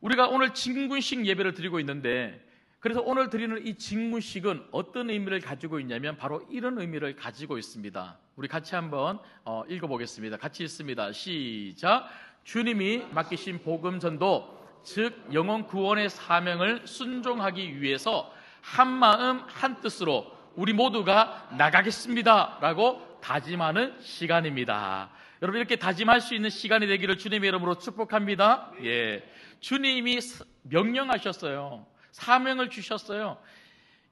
우리가 오늘 진군식 예배를 드리고 있는데, 그래서 오늘 드리는 이 진군식은 어떤 의미를 가지고 있냐면 바로 이런 의미를 가지고 있습니다. 우리 같이 한번 읽어보겠습니다. 같이 읽습니다. 시작. 주님이 맡기신 복음 전도, 즉 영혼 구원의 사명을 순종하기 위해서 한 마음 한 뜻으로 우리 모두가 나가겠습니다 라고 다짐하는 시간입니다. 여러분, 이렇게 다짐할 수 있는 시간이 되기를 주님의 이름으로 축복합니다. 예, 주님이 명령하셨어요. 사명을 주셨어요.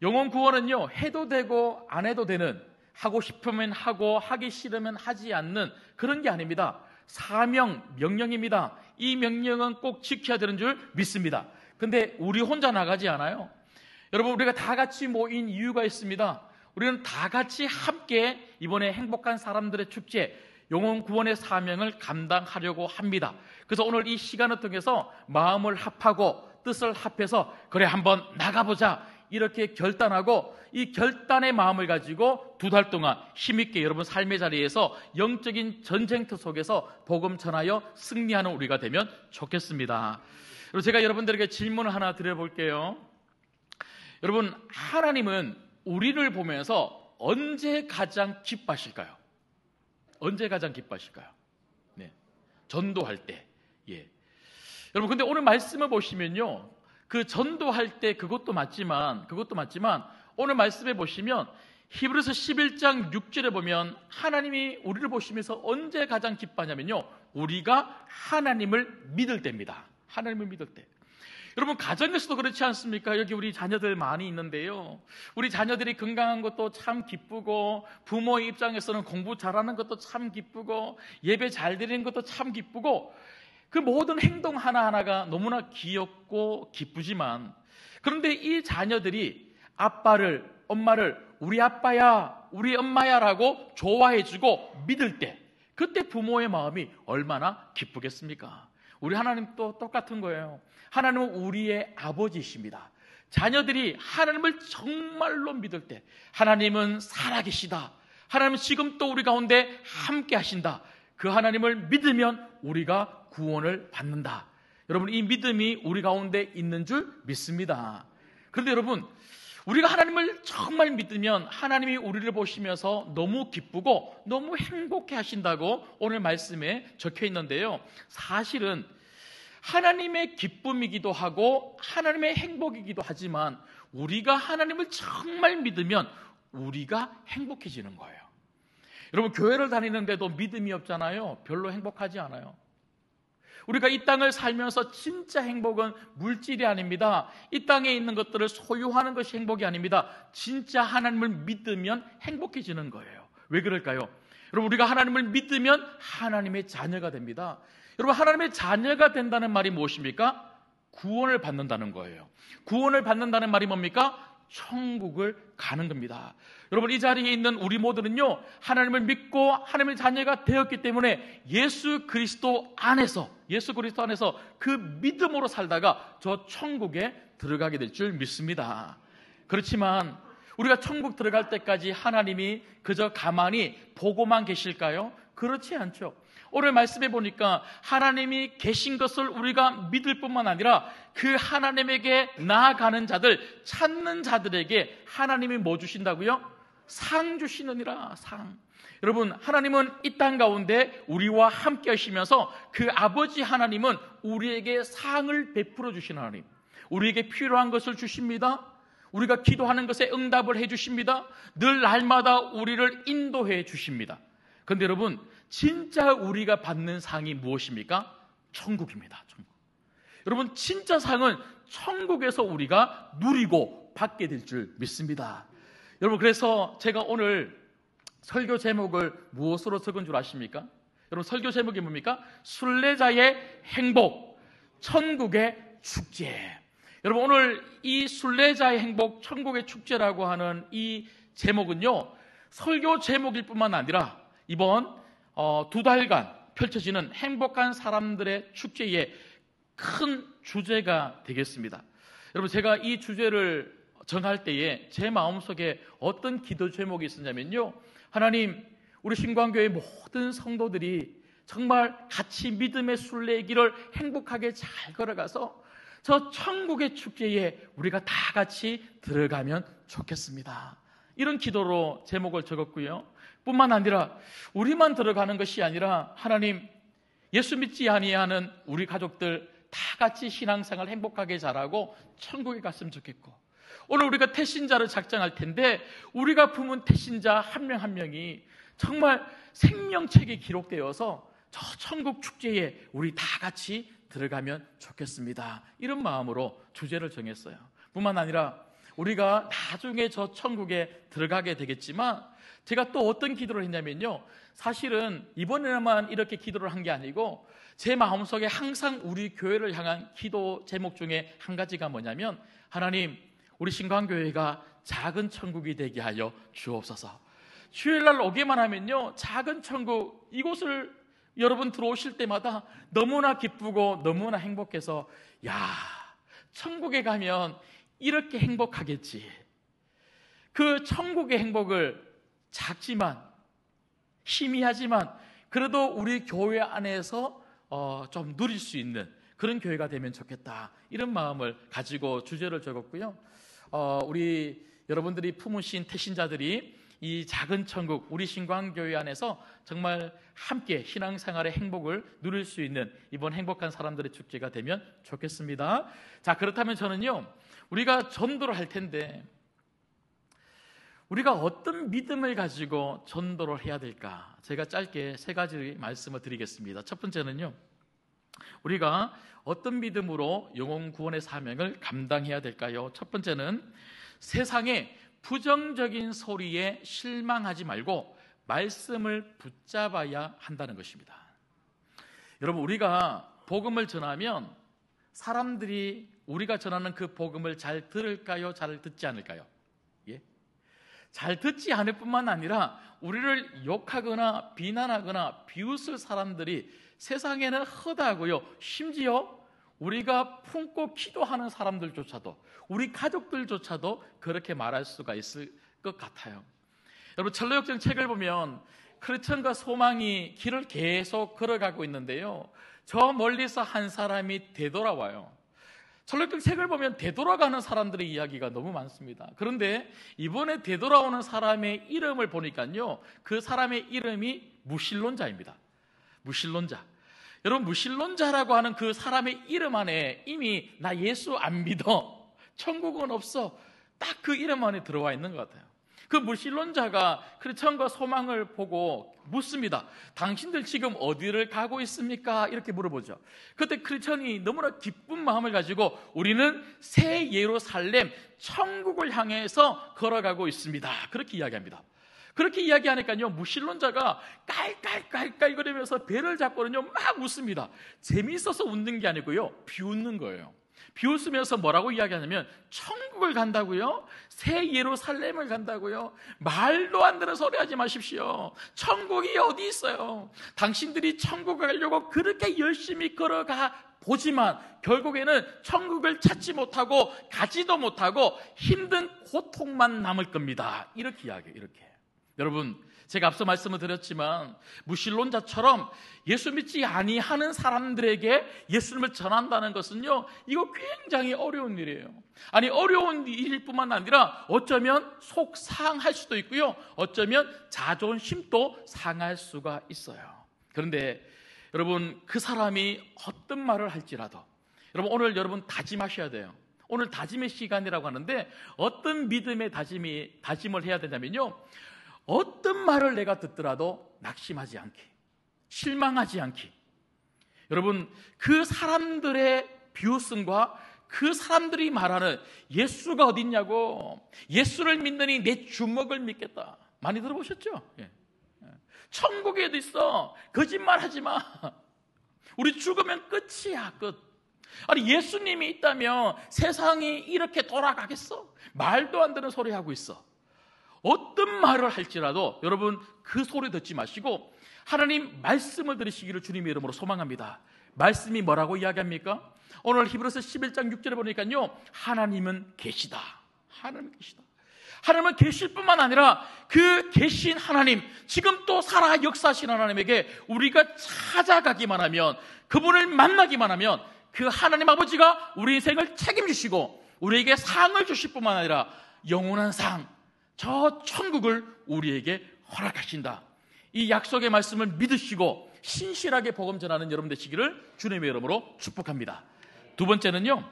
영혼 구원은요, 해도 되고 안 해도 되는, 하고 싶으면 하고 하기 싫으면 하지 않는 그런 게 아닙니다. 사명, 명령입니다. 이 명령은 꼭 지켜야 되는 줄 믿습니다. 근데 우리 혼자 나가지 않아요. 여러분, 우리가 다 같이 모인 이유가 있습니다. 우리는 다 같이 함께 이번에 행복한 사람들의 축제, 영혼 구원의 사명을 감당하려고 합니다. 그래서 오늘 이 시간을 통해서 마음을 합하고 뜻을 합해서 그래 한번 나가보자 이렇게 결단하고, 이 결단의 마음을 가지고 2달 동안 힘있게 여러분 삶의 자리에서 영적인 전쟁터 속에서 복음 전하여 승리하는 우리가 되면 좋겠습니다. 그리고 제가 여러분들에게 질문을 하나 드려볼게요. 여러분, 하나님은 우리를 보면서 언제 가장 기뻐하실까요? 언제 가장 기뻐하실까요? 네, 전도할 때. 예. 여러분, 근데 오늘 말씀을 보시면요, 그 전도할 때 그것도 맞지만 오늘 말씀에 보시면 히브리서 11장 6절에 보면 하나님이 우리를 보시면서 언제 가장 기뻐하냐면요, 우리가 하나님을 믿을 때입니다. 하나님을 믿을 때. 여러분, 가정에서도 그렇지 않습니까? 여기 우리 자녀들 많이 있는데요, 우리 자녀들이 건강한 것도 참 기쁘고, 부모의 입장에서는 공부 잘하는 것도 참 기쁘고, 예배 잘 드리는 것도 참 기쁘고, 그 모든 행동 하나하나가 너무나 귀엽고 기쁘지만, 그런데 이 자녀들이 아빠를, 엄마를 우리 아빠야, 우리 엄마야 라고 좋아해주고 믿을 때, 그때 부모의 마음이 얼마나 기쁘겠습니까? 우리 하나님도 똑같은 거예요. 하나님은 우리의 아버지이십니다. 자녀들이 하나님을 정말로 믿을 때, 하나님은 살아계시다, 하나님은 지금 또 우리 가운데 함께 하신다, 그 하나님을 믿으면 우리가 구원을 받는다. 여러분, 이 믿음이 우리 가운데 있는 줄 믿습니다. 그런데 여러분, 우리가 하나님을 정말 믿으면 하나님이 우리를 보시면서 너무 기쁘고 너무 행복해 하신다고 오늘 말씀에 적혀 있는데요, 사실은 하나님의 기쁨이기도 하고 하나님의 행복이기도 하지만, 우리가 하나님을 정말 믿으면 우리가 행복해지는 거예요. 여러분, 교회를 다니는데도 믿음이 없잖아요. 별로 행복하지 않아요. 우리가 이 땅을 살면서 진짜 행복은 물질이 아닙니다. 이 땅에 있는 것들을 소유하는 것이 행복이 아닙니다. 진짜 하나님을 믿으면 행복해지는 거예요. 왜 그럴까요? 여러분, 우리가 하나님을 믿으면 하나님의 자녀가 됩니다. 여러분, 하나님의 자녀가 된다는 말이 무엇입니까? 구원을 받는다는 거예요. 구원을 받는다는 말이 뭡니까? 천국을 가는 겁니다. 여러분, 이 자리에 있는 우리 모두는요, 하나님을 믿고 하나님의 자녀가 되었기 때문에 예수 그리스도 안에서 그 믿음으로 살다가 저 천국에 들어가게 될 줄 믿습니다. 그렇지만 우리가 천국 들어갈 때까지 하나님이 그저 가만히 보고만 계실까요? 그렇지 않죠. 오늘 말씀해 보니까 하나님이 계신 것을 우리가 믿을 뿐만 아니라 그 하나님에게 나아가는 자들, 찾는 자들에게 하나님이 뭐 주신다고요? 상 주시느니라. 상. 여러분, 하나님은 이 땅 가운데 우리와 함께 하시면서 그 아버지 하나님은 우리에게 상을 베풀어 주시는 하나님, 우리에게 필요한 것을 주십니다. 우리가 기도하는 것에 응답을 해 주십니다. 늘 날마다 우리를 인도해 주십니다. 그런데 여러분, 진짜 우리가 받는 상이 무엇입니까? 천국입니다. 천국. 여러분, 진짜 상은 천국에서 우리가 누리고 받게 될 줄 믿습니다. 여러분, 그래서 제가 오늘 설교 제목을 무엇으로 적은 줄 아십니까? 여러분, 설교 제목이 뭡니까? 순례자의 행복, 천국의 축제. 여러분, 오늘 이 순례자의 행복, 천국의 축제라고 하는 이 제목은요, 설교 제목일 뿐만 아니라 이번 2달간 펼쳐지는 행복한 사람들의 축제의 큰 주제가 되겠습니다. 여러분, 제가 이 주제를 정할 때에 제 마음속에 어떤 기도 제목이 있었냐면요, 하나님, 우리 신광교회 모든 성도들이 정말 같이 믿음의 순례길을 행복하게 잘 걸어가서 저 천국의 축제에 우리가 다 같이 들어가면 좋겠습니다. 이런 기도로 제목을 적었고요. 뿐만 아니라 우리만 들어가는 것이 아니라 하나님, 예수 믿지 아니하는 우리 가족들 다 같이 신앙생활 행복하게 잘하고 천국에 갔으면 좋겠고, 오늘 우리가 태신자를 작정할 텐데 우리가 품은 태신자 한 명 한 명이 정말 생명책에 기록되어서 저 천국 축제에 우리 다 같이 들어가면 좋겠습니다. 이런 마음으로 주제를 정했어요. 뿐만 아니라 우리가 나중에 저 천국에 들어가게 되겠지만 제가 또 어떤 기도를 했냐면요, 사실은 이번에만 이렇게 기도를 한 게 아니고 제 마음속에 항상 우리 교회를 향한 기도 제목 중에 한 가지가 뭐냐면, 하나님, 우리 신광교회가 작은 천국이 되게 하여 주옵소서. 주일날 오기만 하면요, 작은 천국, 이곳을 여러분 들어오실 때마다 너무나 기쁘고 너무나 행복해서, 야, 천국에 가면 이렇게 행복하겠지. 그 천국의 행복을 작지만 희미하지만 그래도 우리 교회 안에서 좀 누릴 수 있는 그런 교회가 되면 좋겠다, 이런 마음을 가지고 주제를 적었고요. 우리 여러분들이 품으신 태신자들이 이 작은 천국, 우리 신광교회 안에서 정말 함께 신앙생활의 행복을 누릴 수 있는 이번 행복한 사람들의 축제가 되면 좋겠습니다. 자, 그렇다면 저는요, 우리가 전도를 할 텐데 우리가 어떤 믿음을 가지고 전도를 해야 될까? 제가 짧게 세 가지 말씀을 드리겠습니다. 첫 번째는요, 우리가 어떤 믿음으로 영혼 구원의 사명을 감당해야 될까요? 첫 번째는 세상의 부정적인 소리에 실망하지 말고 말씀을 붙잡아야 한다는 것입니다. 여러분, 우리가 복음을 전하면 사람들이 우리가 전하는 그 복음을 잘 들을까요? 잘 듣지 않을까요? 예? 잘 듣지 않을 뿐만 아니라 우리를 욕하거나 비난하거나 비웃을 사람들이 세상에는 허다하고요, 심지어 우리가 품고 기도하는 사람들조차도, 우리 가족들조차도 그렇게 말할 수가 있을 것 같아요. 여러분, 철로역정 책을 보면 크리스천과 소망이 길을 계속 걸어가고 있는데요, 저 멀리서 한 사람이 되돌아와요. 철로역정 책을 보면 되돌아가는 사람들의 이야기가 너무 많습니다. 그런데 이번에 되돌아오는 사람의 이름을 보니까요, 그 사람의 이름이 무신론자입니다. 무신론자. 여러분, 무신론자라고 하는 그 사람의 이름 안에 이미 나 예수 안 믿어, 천국은 없어, 딱 그 이름 안에 들어와 있는 것 같아요. 그 무신론자가 크리스천과 소망을 보고 묻습니다. 당신들 지금 어디를 가고 있습니까? 이렇게 물어보죠. 그때 크리스천이 너무나 기쁜 마음을 가지고 우리는 새 예루살렘 천국을 향해서 걸어가고 있습니다, 그렇게 이야기합니다. 그렇게 이야기하니까요, 무신론자가 깔깔깔깔거리면서 배를 잡고는요 막 웃습니다. 재미있어서 웃는 게 아니고요, 비웃는 거예요. 비웃으면서 뭐라고 이야기하냐면, 천국을 간다고요? 새 예루살렘을 간다고요? 말도 안 되는 소리 하지 마십시오. 천국이 어디 있어요? 당신들이 천국을 가려고 그렇게 열심히 걸어가 보지만 결국에는 천국을 찾지 못하고 가지도 못하고 힘든 고통만 남을 겁니다. 이렇게 이야기해요. 이렇게. 여러분, 제가 앞서 말씀을 드렸지만 무신론자처럼 예수 믿지 아니하는 사람들에게 예수님을 전한다는 것은요, 이거 굉장히 어려운 일이에요. 아니, 어려운 일일 뿐만 아니라 어쩌면 속 상할 수도 있고요, 어쩌면 자존심도 상할 수가 있어요. 그런데 여러분, 그 사람이 어떤 말을 할지라도 여러분, 오늘 여러분 다짐하셔야 돼요. 오늘 다짐의 시간이라고 하는데 어떤 믿음의 다짐을 해야 되냐면요, 어떤 말을 내가 듣더라도 낙심하지 않기, 실망하지 않기. 여러분, 그 사람들의 비웃음과 그 사람들이 말하는 예수가 어딨냐고, 예수를 믿느니 내 주먹을 믿겠다, 많이 들어보셨죠? 예. 천국에 어디 있어, 거짓말하지 마, 우리 죽으면 끝이야, 끝. 아니, 예수님이 있다면 세상이 이렇게 돌아가겠어? 말도 안 되는 소리 하고 있어. 어떤 말을 할지라도 여러분, 그 소리 듣지 마시고 하나님 말씀을 들으시기를 주님의 이름으로 소망합니다. 말씀이 뭐라고 이야기합니까? 오늘 히브리서 11장 6절에 보니까요, 하나님은 계시다. 하나님은 계시다. 하나님은 계실 뿐만 아니라 그 계신 하나님, 지금 또 살아 역사하신 하나님에게 우리가 찾아가기만 하면, 그분을 만나기만 하면 그 하나님 아버지가 우리 인생을 책임지시고 우리에게 상을 주실 뿐만 아니라 영원한 상, 저 천국을 우리에게 허락하신다. 이 약속의 말씀을 믿으시고 신실하게 복음 전하는 여러분 되시기를 주님의 이름으로 축복합니다. 두 번째는요,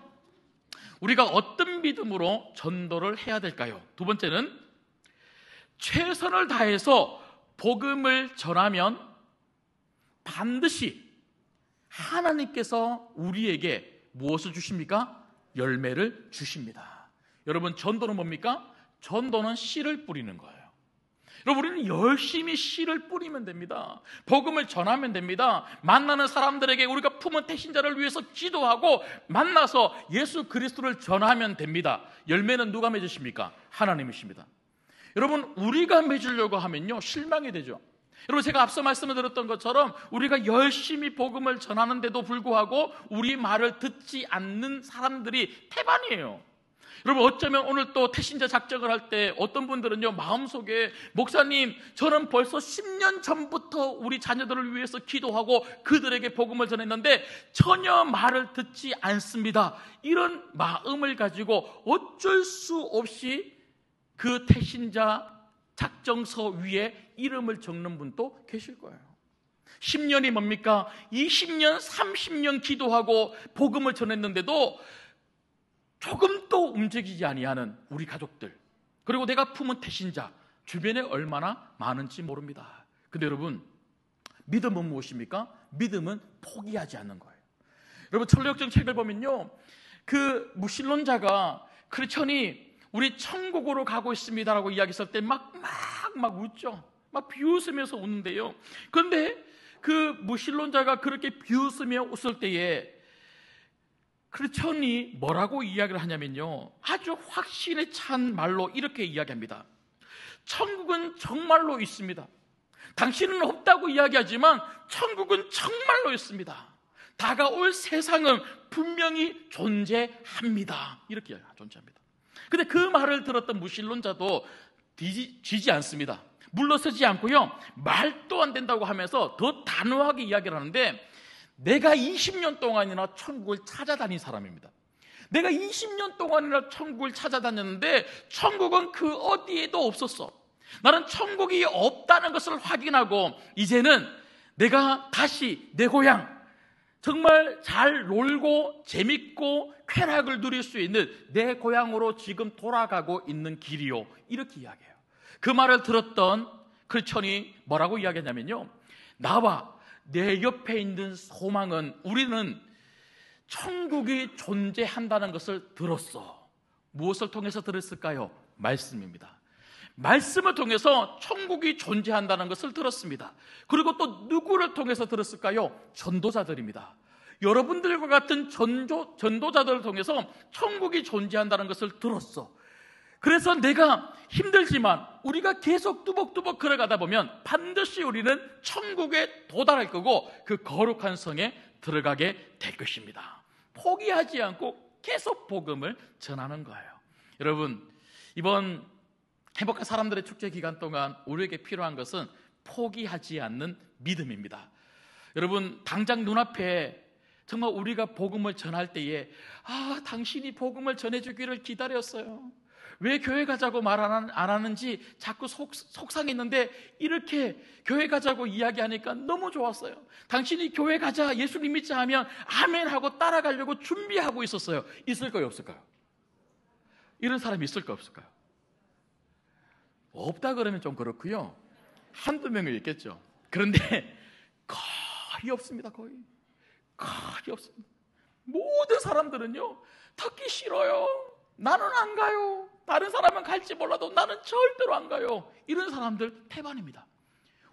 우리가 어떤 믿음으로 전도를 해야 될까요? 두 번째는 최선을 다해서 복음을 전하면 반드시 하나님께서 우리에게 무엇을 주십니까? 열매를 주십니다. 여러분, 전도는 뭡니까? 전도는 씨를 뿌리는 거예요. 여러분, 우리는 열심히 씨를 뿌리면 됩니다. 복음을 전하면 됩니다. 만나는 사람들에게 우리가 품은 태신자를 위해서 기도하고 만나서 예수 그리스도를 전하면 됩니다. 열매는 누가 맺으십니까? 하나님이십니다. 여러분, 우리가 맺으려고 하면요, 실망이 되죠. 여러분, 제가 앞서 말씀을 드렸던 것처럼 우리가 열심히 복음을 전하는데도 불구하고 우리 말을 듣지 않는 사람들이 태반이에요. 여러분, 어쩌면 오늘 또 태신자 작정을 할 때 어떤 분들은요, 마음속에 목사님, 저는 벌써 10년 전부터 우리 자녀들을 위해서 기도하고 그들에게 복음을 전했는데 전혀 말을 듣지 않습니다. 이런 마음을 가지고 어쩔 수 없이 그 태신자 작정서 위에 이름을 적는 분도 계실 거예요. 10년이 뭡니까? 20년, 30년 기도하고 복음을 전했는데도 조금도 움직이지 아니하는 우리 가족들, 그리고 내가 품은 태신자 주변에 얼마나 많은지 모릅니다. 근데 여러분, 믿음은 무엇입니까? 믿음은 포기하지 않는 거예요. 여러분, 천리역정 책을 보면요, 그 무신론자가 크리스천이 우리 천국으로 가고 있습니다라고 이야기했을 때 막 웃죠. 막 비웃으면서 웃는데요. 그런데 그 무신론자가 그렇게 비웃으며 웃을 때에 크리스천이 뭐라고 이야기를 하냐면요, 아주 확신에 찬 말로 이렇게 이야기합니다. 천국은 정말로 있습니다. 당신은 없다고 이야기하지만 천국은 정말로 있습니다. 다가올 세상은 분명히 존재합니다. 이렇게 이야기합니다. 존재합니다. 근데 그 말을 들었던 무신론자도 뒤지지 않습니다. 물러서지 않고요, 말도 안 된다고 하면서 더 단호하게 이야기를 하는데, 내가 20년 동안이나 천국을 찾아다닌 사람입니다. 내가 20년 동안이나 천국을 찾아다녔는데 천국은 그 어디에도 없었어. 나는 천국이 없다는 것을 확인하고 이제는 내가 다시 내 고향, 정말 잘 놀고 재밌고 쾌락을 누릴 수 있는 내 고향으로 지금 돌아가고 있는 길이요, 이렇게 이야기해요. 그 말을 들었던 크리스천이 뭐라고 이야기하냐면요, 나와 내 옆에 있는 소망은, 우리는 천국이 존재한다는 것을 들었어. 무엇을 통해서 들었을까요? 말씀입니다. 말씀을 통해서 천국이 존재한다는 것을 들었습니다. 그리고 또 누구를 통해서 들었을까요? 전도자들입니다. 여러분들과 같은 전도자들을 통해서 천국이 존재한다는 것을 들었어. 그래서 내가 힘들지만 우리가 계속 뚜벅뚜벅 걸어가다 보면 반드시 우리는 천국에 도달할 거고 그 거룩한 성에 들어가게 될 것입니다. 포기하지 않고 계속 복음을 전하는 거예요. 여러분, 이번 행복한 사람들의 축제 기간 동안 우리에게 필요한 것은 포기하지 않는 믿음입니다. 여러분, 당장 눈앞에 정말 우리가 복음을 전할 때에 당신이 복음을 전해주기를 기다렸어요. 왜 교회 가자고 말 안 하는지 자꾸 속상했는데 이렇게 교회 가자고 이야기하니까 너무 좋았어요. 당신이 교회 가자, 예수님 믿자 하면 아멘 하고 따라가려고 준비하고 있었어요. 있을까요, 없을까요? 이런 사람이 있을까요, 없을까요? 없다 그러면 좀 그렇고요, 한두 명은 있겠죠. 그런데 거의 없습니다. 거의 없습니다. 모든 사람들은요, 듣기 싫어요. 나는 안 가요. 다른 사람은 갈지 몰라도 나는 절대로 안 가요. 이런 사람들 태반입니다.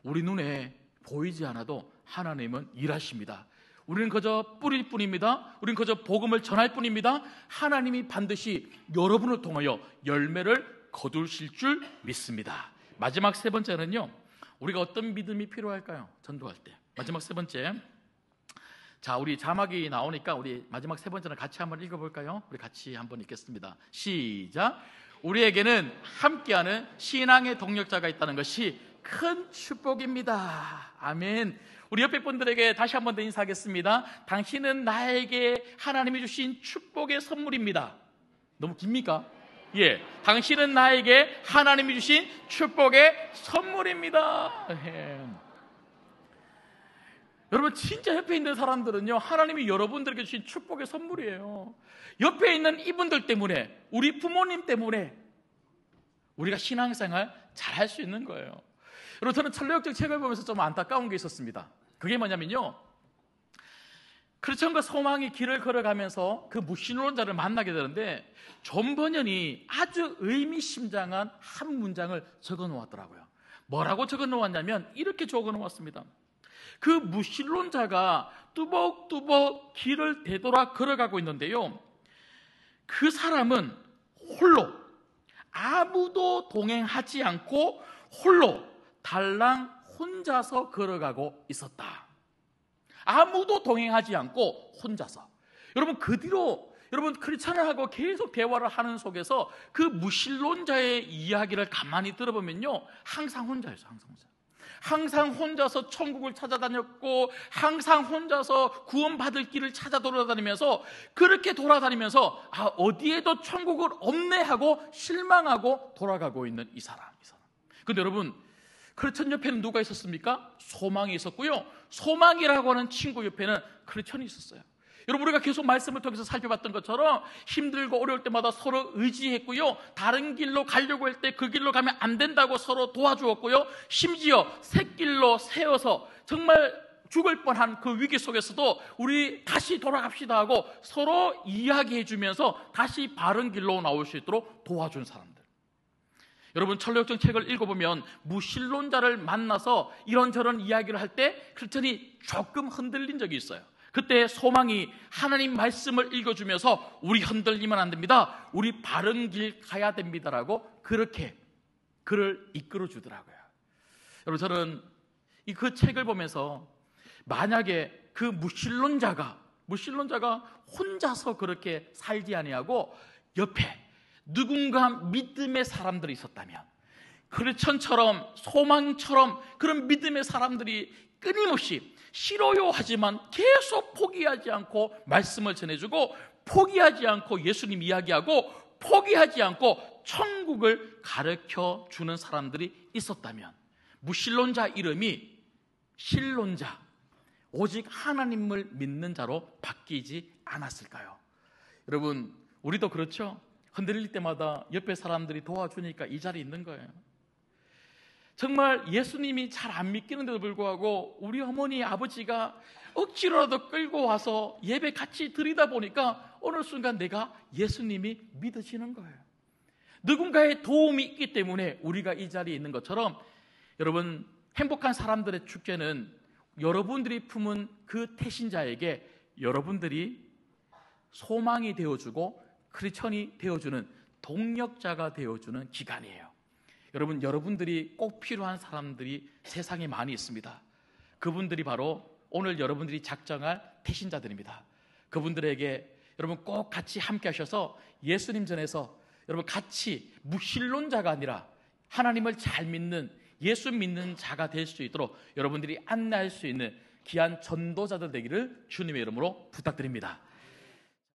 우리 눈에 보이지 않아도 하나님은 일하십니다. 우리는 그저 뿌릴 뿐입니다. 우리는 그저 복음을 전할 뿐입니다. 하나님이 반드시 여러분을 통하여 열매를 거두실 줄 믿습니다. 마지막 세 번째는요, 우리가 어떤 믿음이 필요할까요? 전도할 때. 마지막 세 번째, 자, 우리 자막이 나오니까 우리 마지막 세 번째는 같이 한번 읽어볼까요? 우리 같이 한번 읽겠습니다. 시작. 우리에게는 함께하는 신앙의 동력자가 있다는 것이 큰 축복입니다. 아멘. 우리 옆에 분들에게 다시 한 번 더 인사하겠습니다. 당신은 나에게 하나님이 주신 축복의 선물입니다. 너무 깁니까? 예, 당신은 나에게 하나님이 주신 축복의 선물입니다. 예. 여러분, 진짜 옆에 있는 사람들은요, 하나님이 여러분들에게 주신 축복의 선물이에요. 옆에 있는 이분들 때문에, 우리 부모님 때문에 우리가 신앙생활 잘 할 수 있는 거예요. 여러분, 저는 천례역정 책을 보면서 좀 안타까운 게 있었습니다. 그게 뭐냐면요, 크리스천과 소망의 길을 걸어가면서 그 무신론자를 만나게 되는데, 존 버년이 아주 의미심장한 한 문장을 적어 놓았더라고요. 뭐라고 적어 놓았냐면 이렇게 적어 놓았습니다. 그 무신론자가 뚜벅뚜벅 길을 되돌아 걸어가고 있는데요, 그 사람은 홀로, 아무도 동행하지 않고 홀로 달랑 혼자서 걸어가고 있었다. 아무도 동행하지 않고 혼자서. 여러분, 그 뒤로 여러분 크리스찬하고 계속 대화를 하는 속에서 그 무신론자의 이야기를 가만히 들어보면요, 항상 혼자였어요. 항상 혼자서 천국을 찾아다녔고, 항상 혼자서 구원받을 길을 찾아 돌아다니면서, 그렇게 돌아다니면서 어디에도 천국을 없네 하고 실망하고 돌아가고 있는 이 사람. 근데 여러분, 크리스천 옆에는 누가 있었습니까? 소망이 있었고요, 소망이라고 하는 친구 옆에는 크리스천이 있었어요. 여러분, 우리가 계속 말씀을 통해서 살펴봤던 것처럼 힘들고 어려울 때마다 서로 의지했고요, 다른 길로 가려고 할 때 그 길로 가면 안 된다고 서로 도와주었고요, 심지어 샛길로 세워서 정말 죽을 뻔한 그 위기 속에서도 우리 다시 돌아갑시다 하고 서로 이야기해 주면서 다시 바른 길로 나올 수 있도록 도와준 사람들. 여러분, 천례역정 책을 읽어보면 무신론자를 만나서 이런저런 이야기를 할 때 크리스천이 조금 흔들린 적이 있어요. 그때 소망이 하나님 말씀을 읽어주면서 우리 흔들리면 안 됩니다, 우리 바른 길 가야 됩니다라고 그렇게 그를 이끌어 주더라고요. 여러분, 저는 그 책을 보면서 만약에 그 무신론자가 혼자서 그렇게 살지 아니하고 옆에 누군가 믿음의 사람들이 있었다면, 크리스천처럼 소망처럼 그런 믿음의 사람들이 끊임없이 싫어요 하지만 계속 포기하지 않고 말씀을 전해주고, 포기하지 않고 예수님 이야기하고, 포기하지 않고 천국을 가르쳐 주는 사람들이 있었다면, 무신론자 이름이 신론자, 오직 하나님을 믿는 자로 바뀌지 않았을까요? 여러분, 우리도 그렇죠? 흔들릴 때마다 옆에 사람들이 도와주니까 이 자리에 있는 거예요. 정말 예수님이 잘 안 믿기는데도 불구하고 우리 어머니 아버지가 억지로라도 끌고 와서 예배 같이 드리다 보니까 어느 순간 내가 예수님이 믿어지는 거예요. 누군가의 도움이 있기 때문에 우리가 이 자리에 있는 것처럼, 여러분, 행복한 사람들의 축제는 여러분들이 품은 그 태신자에게 여러분들이 소망이 되어주고 크리스천이 되어주는 동력자가 되어주는 기간이에요. 여러분, 여러분들이 꼭 필요한 사람들이 세상에 많이 있습니다. 그분들이 바로 오늘 여러분들이 작정할 태신자들입니다. 그분들에게 여러분 꼭 같이 함께 하셔서 예수님 전에서 여러분 같이 무신론자가 아니라 하나님을 잘 믿는, 예수 믿는 자가 될 수 있도록 여러분들이 안내할 수 있는 귀한 전도자들 되기를 주님의 이름으로 부탁드립니다.